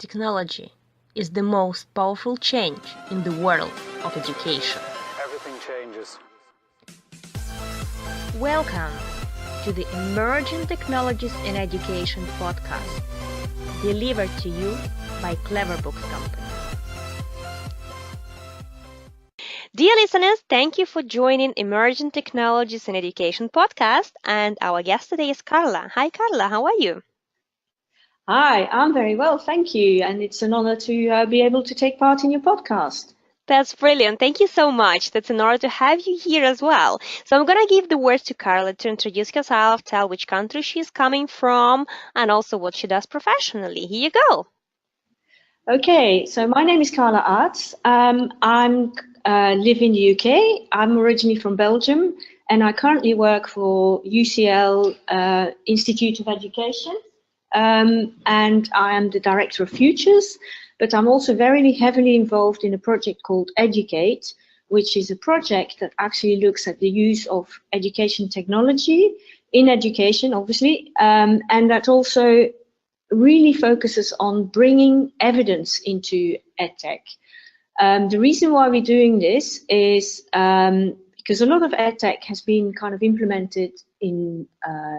Technology is the most powerful change in the world of education. Everything changes. Welcome to the Emerging Technologies in Education podcast, delivered to you by Clever Books Company. Dear listeners, thank you for joining Emerging Technologies in Education podcast, and our guest today is Carla. Hi Carla, how are you? Hi, I'm very well, thank you, and it's an honor to be able to take part in your podcast. That's brilliant. Thank you so much. That's an honor to have you here as well. So I'm going to give the word to Carla to introduce herself, tell which country she's coming from, and also what she does professionally. Here you go. Okay, so my name is Carla Aerts. I live in the UK. I'm originally from Belgium, and I currently work for UCL Institute of Education. And I am the director of Futures, but I'm also very heavily involved in a project called Educate, which is a project that actually looks at the use of education technology in education, obviously, and that also really focuses on bringing evidence into EdTech. The reason why we're doing this is because a lot of EdTech has been kind of implemented in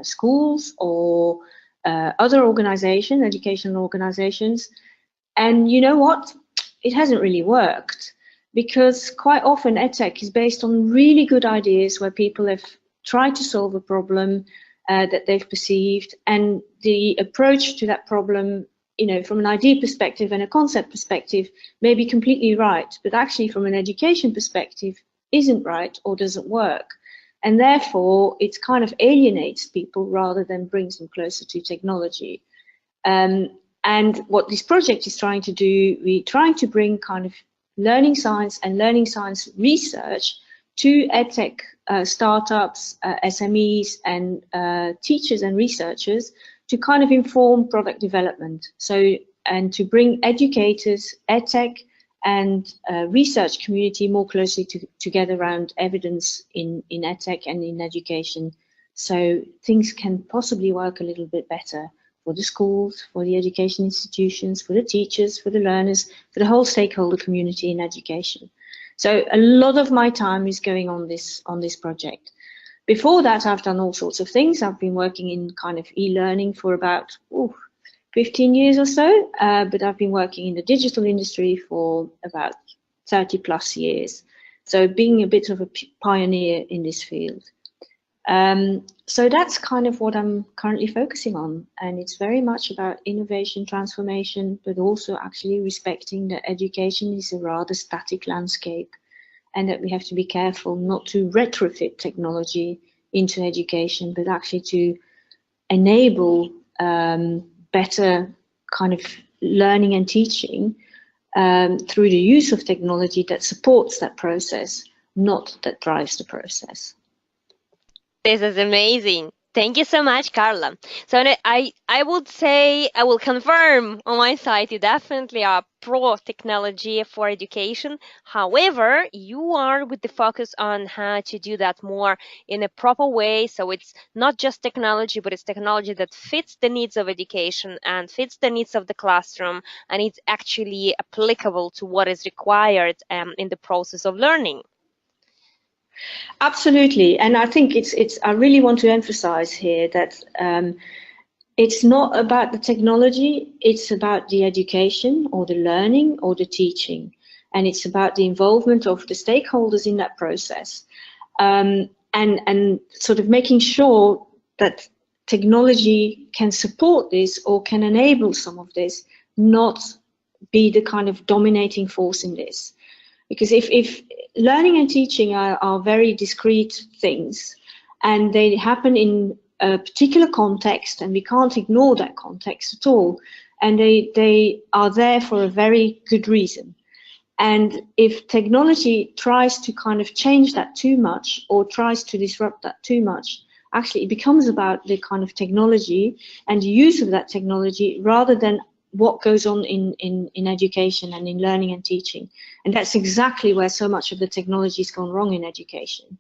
schools or other organizations, educational organizations, and you know what? It hasn't really worked, because quite often EdTech is based on really good ideas where people have tried to solve a problem that they've perceived, and the approach to that problem, you know, from an idea perspective and a concept perspective may be completely right, but actually from an education perspective isn't right or doesn't work. And therefore, it kind of alienates people rather than brings them closer to technology. And what this project is trying to do, we're trying to bring kind of learning science and learning science research to EdTech startups, SMEs, and teachers and researchers to kind of inform product development. So, and to bring educators, EdTech, and research community more closely together around evidence in EdTech and in education, so things can possibly work a little bit better for the schools, for the education institutions, for the teachers, for the learners, for the whole stakeholder community in education. So a lot of my time is going on this project. Before that, I've done all sorts of things. I've been working in kind of e-learning for about 15 years or so, but I've been working in the digital industry for about 30 plus years. So being a bit of a pioneer in this field. So that's kind of what I'm currently focusing on. And it's very much about innovation, transformation, but also actually respecting that education is a rather static landscape, and that we have to be careful not to retrofit technology into education, but actually to enable better kind of learning and teaching through the use of technology that supports that process, not that drives the process. This is amazing. Thank you so much, Carla. So I would say, I will confirm on my side, you definitely are pro-technology for education. However, you are with the focus on how to do that more in a proper way. So it's not just technology, but it's technology that fits the needs of education and fits the needs of the classroom, and it's actually applicable to what is required in the process of learning. Absolutely, and I think I really want to emphasize here that it's not about the technology, it's about the education or the learning or the teaching, and it's about the involvement of the stakeholders in that process, and sort of making sure that technology can support this or can enable some of this, not be the kind of dominating force in this. Because if learning and teaching are very discrete things, and they happen in a particular context, and we can't ignore that context at all, and they are there for a very good reason. And if technology tries to kind of change that too much or tries to disrupt that too much, actually it becomes about the kind of technology and the use of that technology rather than what goes on in education and in learning and teaching. And that's exactly where so much of the technology has gone wrong in education.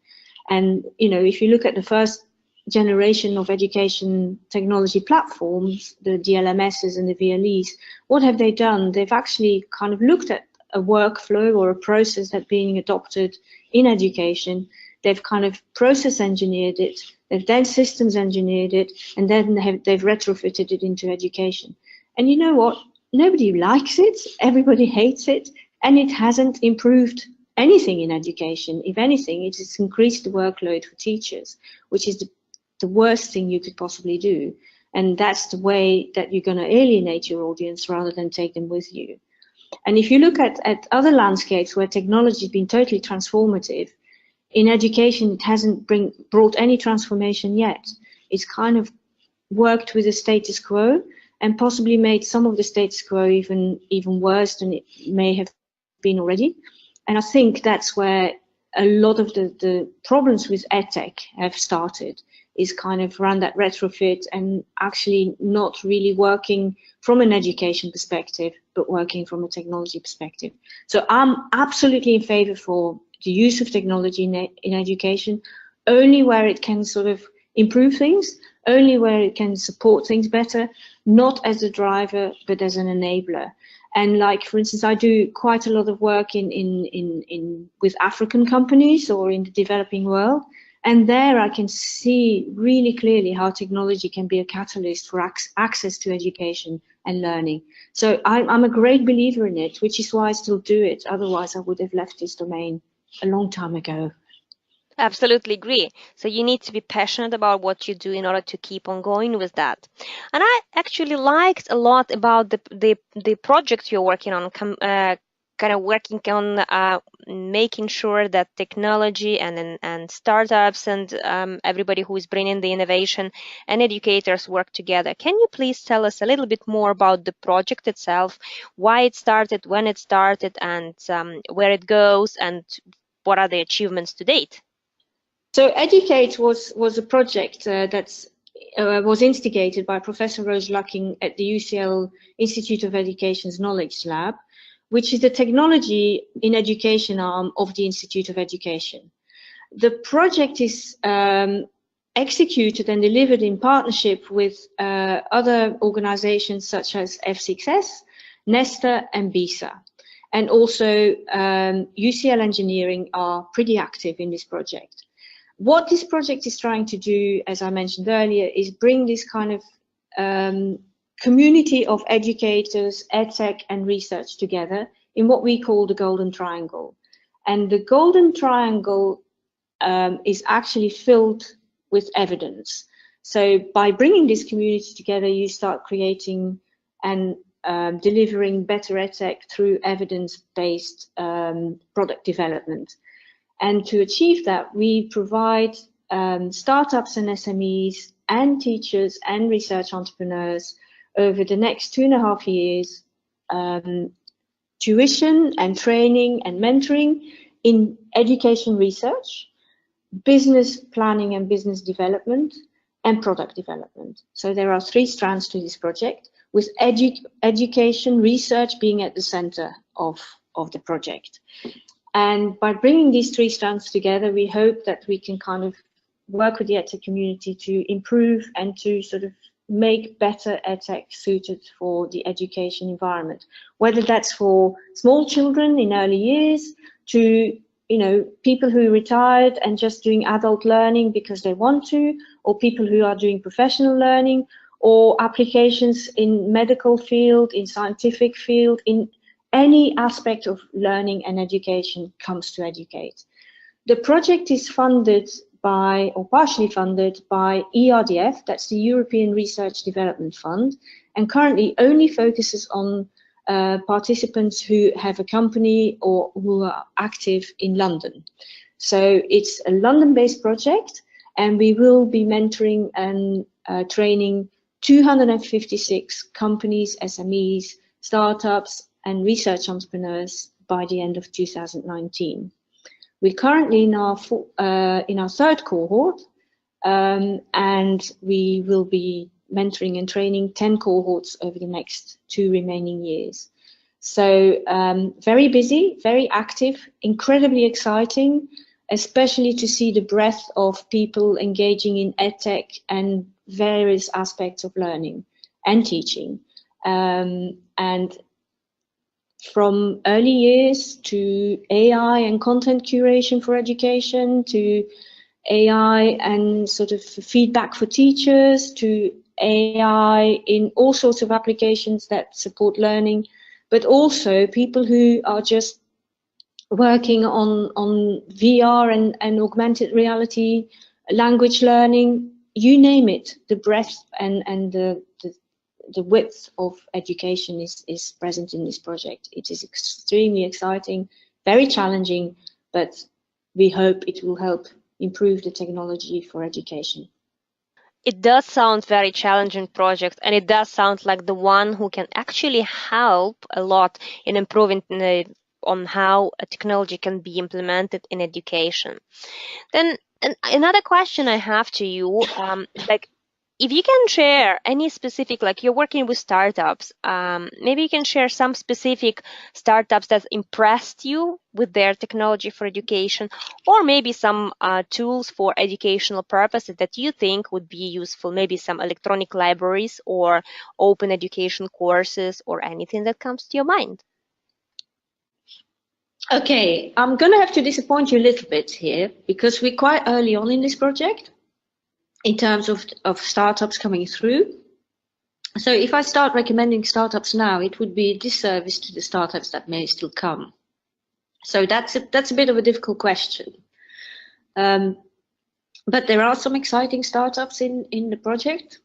And, you know, if you look at the first generation of education technology platforms, the DLMSs and the VLEs, what have they done? They've actually kind of looked at a workflow or a process that's being adopted in education. They've kind of process engineered it, they've then systems engineered it, and then they've retrofitted it into education. And you know what? Nobody likes it, everybody hates it, and it hasn't improved anything in education. If anything, it has increased the workload for teachers, which is the worst thing you could possibly do. And that's the way that you're going to alienate your audience rather than take them with you. And if you look at other landscapes where technology has been totally transformative, in education, it hasn't brought any transformation yet. It's kind of worked with the status quo and possibly made some of the status quo even worse than it may have been already. And I think that's where a lot of the problems with EdTech have started, is kind of around that retrofit and actually not really working from an education perspective, but working from a technology perspective. So I'm absolutely in favor for the use of technology in education, only where it can sort of improve things, only where it can support things better, not as a driver, but as an enabler. And like, for instance, I do quite a lot of work with African companies or in the developing world. And there I can see really clearly how technology can be a catalyst for access to education and learning. So I'm a great believer in it, which is why I still do it. Otherwise, I would have left this domain a long time ago. Absolutely agree. So you need to be passionate about what you do in order to keep on going with that. And I actually liked a lot about the project you're working on, kind of working on making sure that technology and startups and everybody who is bringing the innovation and educators work together. Can you please tell us a little bit more about the project itself, why it started, when it started, and where it goes, and what are the achievements to date? So Educate was a project that was instigated by Professor Rose Lucking at the UCL Institute of Education's Knowledge Lab, which is the technology in education arm of the Institute of Education. The project is executed and delivered in partnership with other organizations such as F6S, Nesta, and BISA. And also UCL Engineering are pretty active in this project. What this project is trying to do, as I mentioned earlier, is bring this kind of community of educators, EdTech, and research together in what we call the Golden Triangle. And the Golden Triangle is actually filled with evidence. So by bringing this community together, you start creating and delivering better EdTech through evidence-based product development. And to achieve that, we provide startups and SMEs and teachers and research entrepreneurs over the next 2.5 years tuition and training and mentoring in education research, business planning and business development, and product development. So there are 3 strands to this project, with education research being at the center of the project. And by bringing these 3 strands together, we hope that we can kind of work with the EdTech community to improve and to sort of make better EdTech suited for the education environment, whether that's for small children in early years to, you know, people who retired and just doing adult learning because they want to, or people who are doing professional learning, or applications in medical field, in scientific field, in any aspect of learning and education comes to Educate. The project is funded by, or partially funded by ERDF, that's the European Research Development Fund, and currently only focuses on participants who have a company or who are active in London. So it's a London-based project, and we will be mentoring and training 256 companies, SMEs, startups, and research entrepreneurs by the end of 2019. We're currently in our 3rd cohort, and we will be mentoring and training 10 cohorts over the next 2 remaining years. So very busy, very active, incredibly exciting. especially to see the breadth of people engaging in EdTech and various aspects of learning and teaching. And from early years to AI and content curation for education, to AI and sort of feedback for teachers, to AI in all sorts of applications that support learning, but also people who are just working on VR and augmented reality, language learning, you name it. The breadth and the width of education is present in this project. It is extremely exciting, very challenging, but we hope it will help improve the technology for education. It does sound very challenging project, and it does sound like the one who can actually help a lot in improving on how a technology can be implemented in education. Then another question I have to you, like, if you can share any specific, like you're working with startups, maybe you can share some specific startups that impressed you with their technology for education, or maybe some tools for educational purposes that you think would be useful, maybe some electronic libraries or open education courses or anything that comes to your mind. Okay, I'm going to have to disappoint you a little bit here because we're quite early on in this project in terms of startups coming through. So if I start recommending startups now, it would be a disservice to the startups that may still come. So that's a bit of a difficult question. But there are some exciting startups in the project.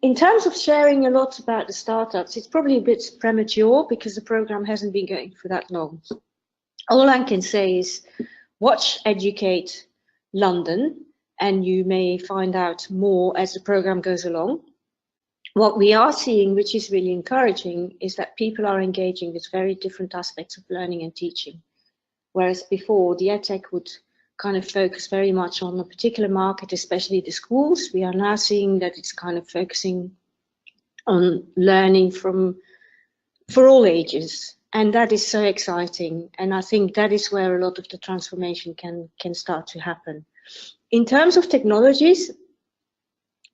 In terms of sharing a lot about the startups, it's probably a bit premature because the program hasn't been going for that long. All I can say is watch Educate London, and you may find out more as the program goes along. What we are seeing, which is really encouraging, is that people are engaging with very different aspects of learning and teaching. Whereas before, the EdTech would kind of focus very much on a particular market, especially the schools. We are now seeing that it's kind of focusing on learning for all ages. And that is so exciting. And I think that is where a lot of the transformation can start to happen. In terms of technologies,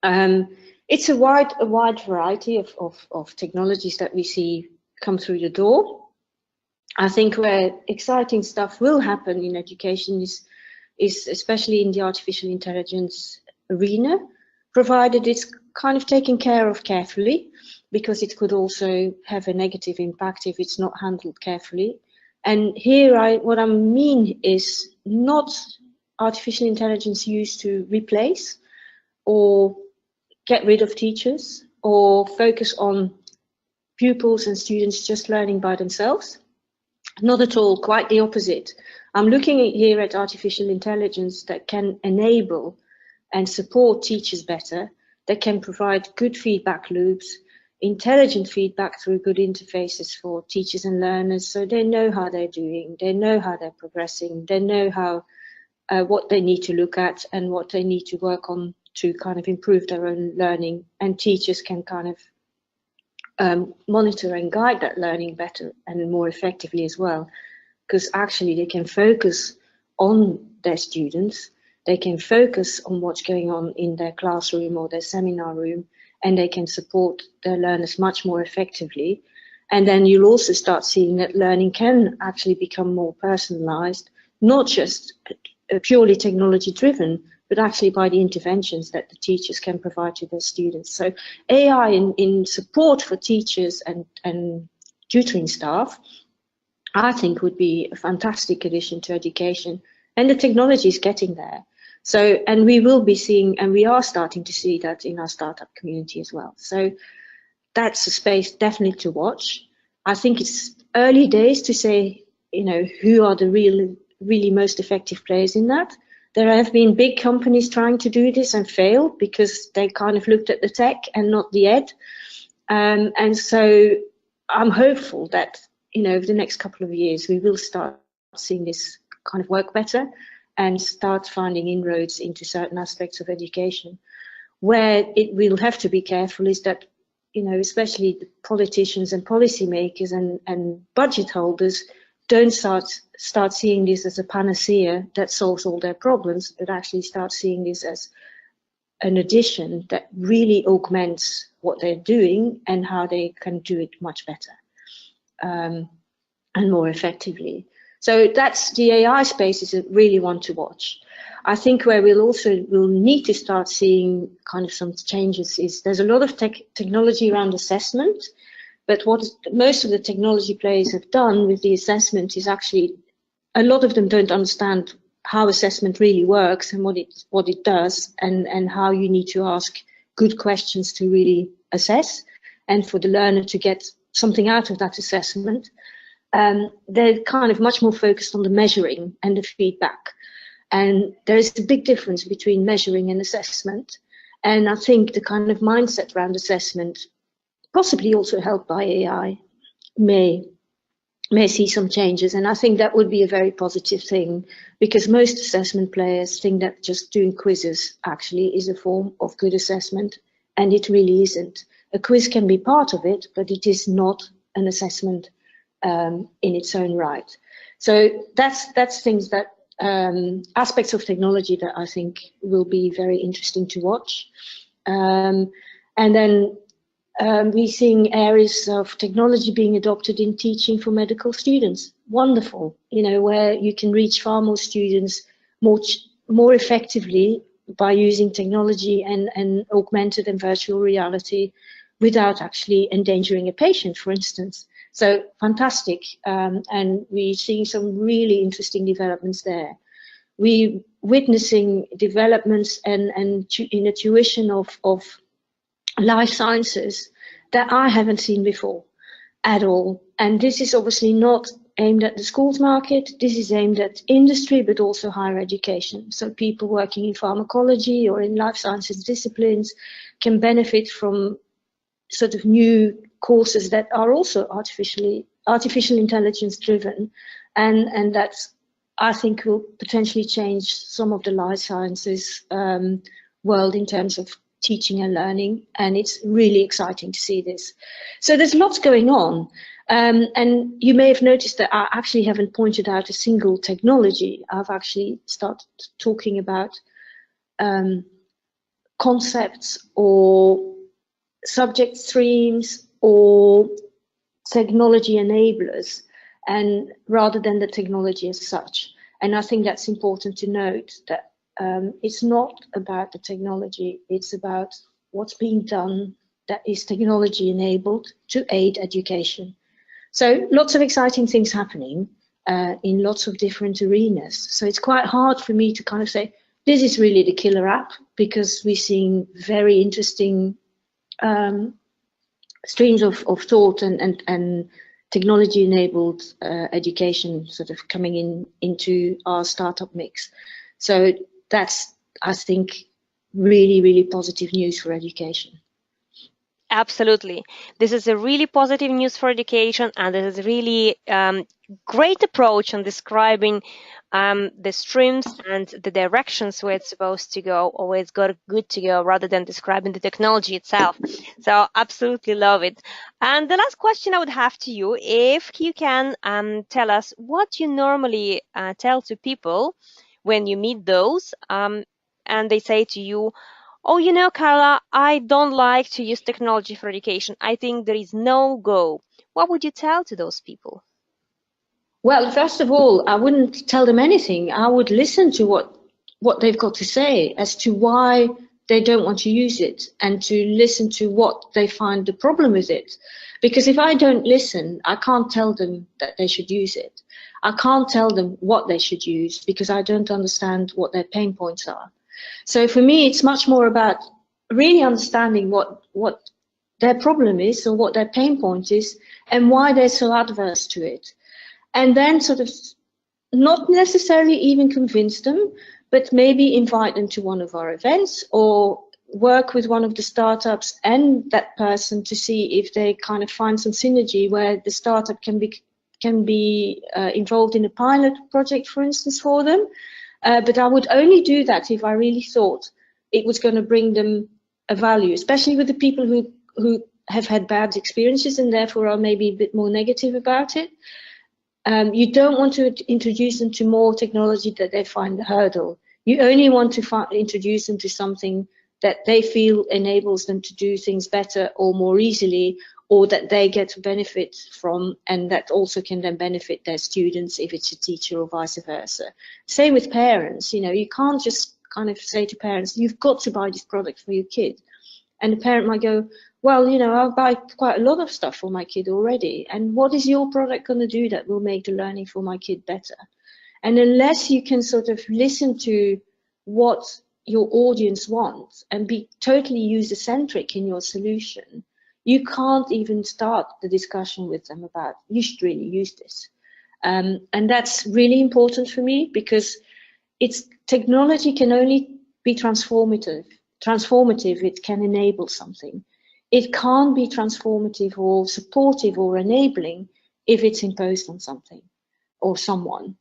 it's a wide variety of technologies that we see come through the door. I think where exciting stuff will happen in education is especially in the artificial intelligence arena, provided it's kind of taken care of carefully, because it could also have a negative impact if it's not handled carefully. And here, what I mean is not artificial intelligence used to replace or get rid of teachers or focus on pupils and students just learning by themselves. Not at all, quite the opposite. I'm looking here at artificial intelligence that can enable and support teachers better, that can provide good feedback loops, intelligent feedback through good interfaces for teachers and learners, so they know how they're doing, they know how they're progressing, they know how what they need to look at and what they need to work on to kind of improve their own learning, and teachers can kind of monitor and guide that learning better and more effectively as well, because actually they can focus on their students, they can focus on what's going on in their classroom or their seminar room, and they can support their learners much more effectively. And then you'll also start seeing that learning can actually become more personalized, not just purely technology driven, but actually by the interventions that the teachers can provide to their students. So AI in support for teachers and tutoring staff, I think would be a fantastic addition to education, and the technology is getting there. So, and we will be seeing, and we are starting to see that in our startup community as well. So that's a space definitely to watch. I think it's early days to say, who are the really most effective players in that. There have been big companies trying to do this and failed because they kind of looked at the tech and not the ed. And so I'm hopeful that, over the next couple of years, we will start seeing this kind of work better and start finding inroads into certain aspects of education. Where it will have to be careful is that, especially the politicians and policymakers and budget holders don't start seeing this as a panacea that solves all their problems, but actually start seeing this as an addition that really augments what they're doing and how they can do it much better and more effectively. So that's the AI space is a really one to watch. I think where we'll need to start seeing kind of some changes is there's a lot of technology around assessment, but what most of the technology players have done with the assessment is actually a lot of them don't understand how assessment really works and what it does and how you need to ask good questions to really assess and for the learner to get something out of that assessment. They're kind of much more focused on the measuring and the feedback. And there is a big difference between measuring and assessment. And I think the kind of mindset around assessment, possibly also helped by AI, may see some changes. And I think that would be a very positive thing, because most assessment players think that just doing quizzes actually is a form of good assessment, and it really isn't. A quiz can be part of it, but it is not an assessment in its own right. So that's things that aspects of technology that I think will be very interesting to watch. And then we're seeing areas of technology being adopted in teaching for medical students. Wonderful, where you can reach far more students more effectively by using technology and augmented and virtual reality without actually endangering a patient, for instance. So fantastic, and we're seeing some really interesting developments there. We're witnessing developments and in a tuition of life sciences that I haven't seen before at all. And this is obviously not aimed at the schools market. This is aimed at industry, but also higher education. So people working in pharmacology or in life sciences disciplines can benefit from sort of new courses that are also artificial intelligence driven, and that's, I think, will potentially change some of the life sciences world in terms of teaching and learning, and it's really exciting to see this. So there's lots going on, and you may have noticed that I actually haven't pointed out a single technology. I've actually started talking about concepts or subject streams or technology enablers, and rather than the technology as such. And I think that's important to note, that it's not about the technology, it's about what's being done that is technology enabled to aid education. So lots of exciting things happening in lots of different arenas. So it's quite hard for me to kind of say, this is really the killer app, because we're seeing very interesting streams of thought and technology-enabled education sort of coming into our startup mix. So that's, I think, really, really positive news for education. Absolutely. This is a really positive news for education, and this is really great approach on describing the streams and the directions where it's supposed to go, or where it's got good to go, rather than describing the technology itself. So absolutely love it. And the last question I would have to you, if you can tell us what you normally tell to people when you meet those and they say to you, oh, Carla, I don't like to use technology for education. I think there is no go. What would you tell to those people? Well, first of all, I wouldn't tell them anything. I would listen to what they've got to say as to why they don't want to use it, and to listen to what they find the problem with it. Because if I don't listen, I can't tell them that they should use it. I can't tell them what they should use, because I don't understand what their pain points are. So for me, it's much more about really understanding what their problem is, or what their pain point is, and why they're so adverse to it. And then sort of not necessarily even convince them, but maybe invite them to one of our events, or work with one of the startups and that person to see if they kind of find some synergy where the startup can be involved in a pilot project, for instance, for them. But I would only do that if I really thought it was going to bring them a value, especially with the people who have had bad experiences and therefore are maybe a bit more negative about it. You don't want to introduce them to more technology that they find a hurdle. You only want to introduce them to something that they feel enables them to do things better or more easily, or that they get benefit from, and that also can then benefit their students if it's a teacher or vice versa. Same with parents. You can't just kind of say to parents, you've got to buy this product for your kid. And the parent might go, well, I'll buy quite a lot of stuff for my kid already. And what is your product going to do that will make the learning for my kid better? And unless you can sort of listen to what your audience wants and be totally user-centric in your solution, you can't even start the discussion with them about, you should really use this. And that's really important for me, because technology can only be transformative. It can enable something. It can't be transformative or supportive or enabling if it's imposed on something or someone.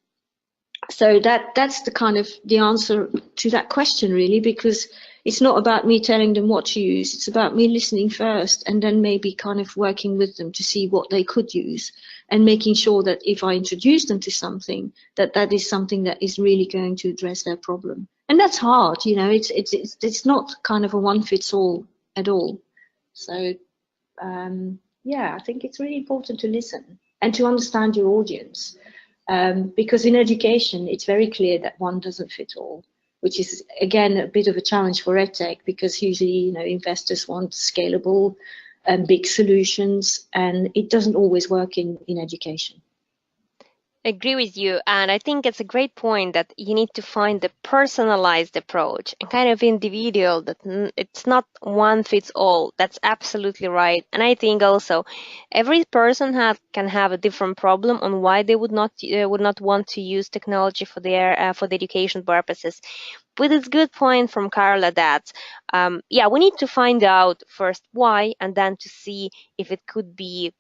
So that's the kind of the answer to that question, really, because it's not about me telling them what to use. It's about me listening first and then maybe kind of working with them to see what they could use, and making sure that if I introduce them to something, that is something that is really going to address their problem. And that's hard, it's not kind of a one-fits-all at all. So yeah, I think it's really important to listen and to understand your audience. Because in education, it's very clear that one doesn't fit all, which is, again, a bit of a challenge for EdTech, because usually, investors want scalable and big solutions, and it doesn't always work in education. I agree with you, and I think it's a great point that you need to find the personalized approach and kind of individual, that it's not one fits all. That's absolutely right. And I think also every person can have a different problem on why they would not want to use technology for the education purposes. But it's a good point from Carla that, we need to find out first why, and then to see if it could be,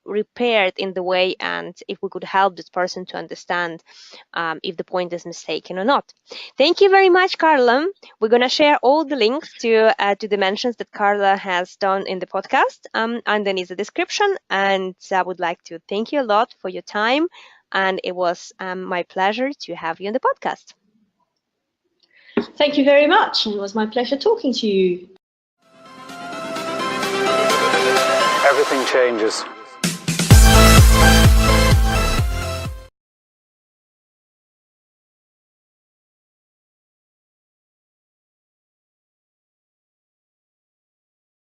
repaired in the way, and if we could help this person to understand if the point is mistaken or not. Thank you very much, Carla. We're going to share all the links to the mentions that Carla has done in the podcast underneath the description. And I would like to thank you a lot for your time. And it was my pleasure to have you on the podcast. Thank you very much. It was my pleasure talking to you. Everything changes.